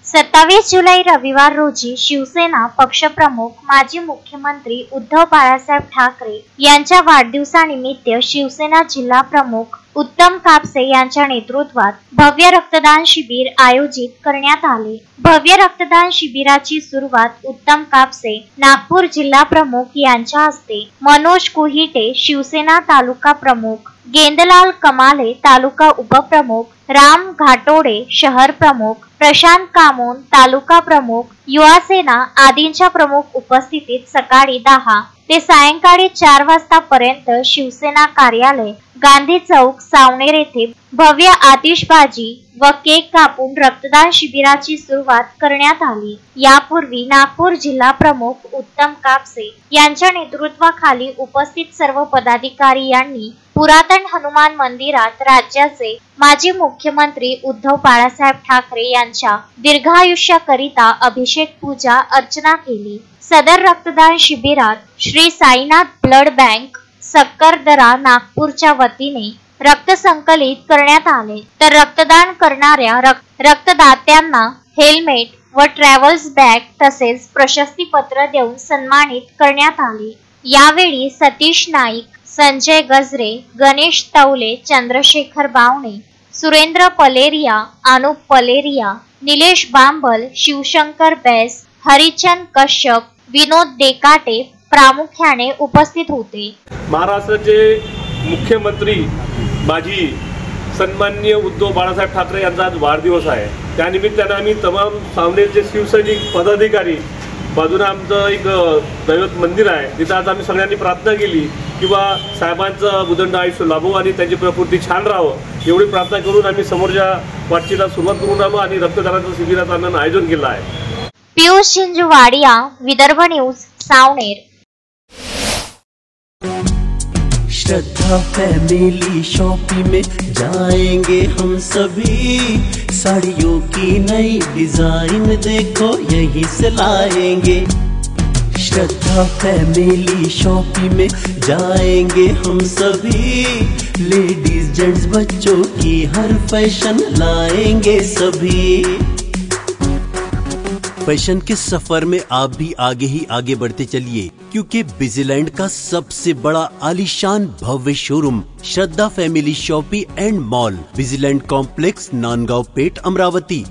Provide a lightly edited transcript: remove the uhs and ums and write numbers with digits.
27 जुलै रविवार रोजी शिवसेना पक्षप्रमुख माजी मुख्यमंत्री उद्धव बाळासाहेब ठाकरे यांच्या वाढदिवसानिमित्त शिवसेना जिल्हा प्रमुख उत्तम कापसे यांच्या नेतृत्वात भव्य रक्तदान शिबिर आयोजित करण्यात आले। भव्य रक्तदान शिबिराची सुरुवात उत्तम कापसे नागपूर जिल्हा प्रमुख यांच्या हस्ते, मनोज कुहिटे शिवसेना तालुका प्रमुख, गेंदलाल कमाले तालुका उपप्रमुख, राम घाटोडे शहर प्रमुख, प्रशांत कामोन तालुका प्रमुख, युवासेना आदींच्या प्रमुख उपस्थितीत सकाळी 10 ते सायंकाळी 4 वाजतापर्यंत शिवसेना कार्यालय गांधी चौक सावनेर येथे भव्य आतिषबाजी व केक कापून रक्तदान शिबिराची सुरुवात करण्यात आली। यापूर्वी नागपूर जिल्हा प्रमुख उत्तम कापसे यांच्या नेतृत्वाखाली उपस्थित सर्व पदाधिकारी यांनी पुरातन हनुमान मंदिरात राज्याचे माजी मुख्यमंत्री उद्धव बाळासाहेब ठाकरे यांच्या दीर्घायुष्याकरिता अभिषेक पूजा अर्चना केली। सदर रक्तदान शिबिरात श्री साईनाथ ब्लड बँक सक्करदरा नागपूरच्या वतीने रक्त संकलित करण्यात आले, तर रक्तदान करणाऱ्या रक्तदात्यांना हेल्मेट व ट्रॅव्हल्स बॅग तसेच प्रशस्तीपत्र देऊन सन्मानित करण्यात आले। यावेळी सतीश नाईक, संजय गजरे, गणेश तवले, चंद्रशेखर बावणे, सुरेंद्र पलेरिया, अनुप पलेरिया, निलेश बांबल, शिवशंकर बैस, हरिचंद कश्यप, विनोद देकाटे प्रामुख्याने उपस्थित होते। महाराष्ट्राचे मुख्यमंत्री माजी सन्माननीय उद्धव बाळासाहेब ठाकरे यांचा आज वाढदिवस आहे। त्यानिमित्ताने आम्ही तमाम सावनेरचे शिवसैनिक पदाधिकारी, बाजूला आमचं एक दैवत मंदिर आहे, तिथं आज आम्ही सगळ्यांनी प्रार्थना केली किंवा साहेबांचं उदंड आयुष्य लाभो आणि त्यांची प्रकृती छान राहावं, एवढी प्रार्थना करून आम्ही समोरच्या वाटचीला सुरुवात करून आलो आणि रक्तदानाचं शिबिराचं आम्ही आयोजन केलं आहे। पियुष चिंचवाडिया, विदर्भ न्यूज, सावनेर। श्रद्धा फैमिली शॉपिंग में जाएंगे हम सभी, साड़ियों की नई डिजाइन देखो यहीं से लाएंगे। श्रद्धा फैमिली शॉपिंग में जाएंगे हम सभी, लेडीज जेंट्स बच्चों की हर फैशन लाएंगे सभी। फैशन के सफर में आप भी आगे ही आगे बढ़ते चलिए, क्योंकि बिजीलैंड का सबसे बड़ा आलीशान भव्य showroom Shraddha family shopping and mall, Busyland complex, Nandgaon Peth, Amravati.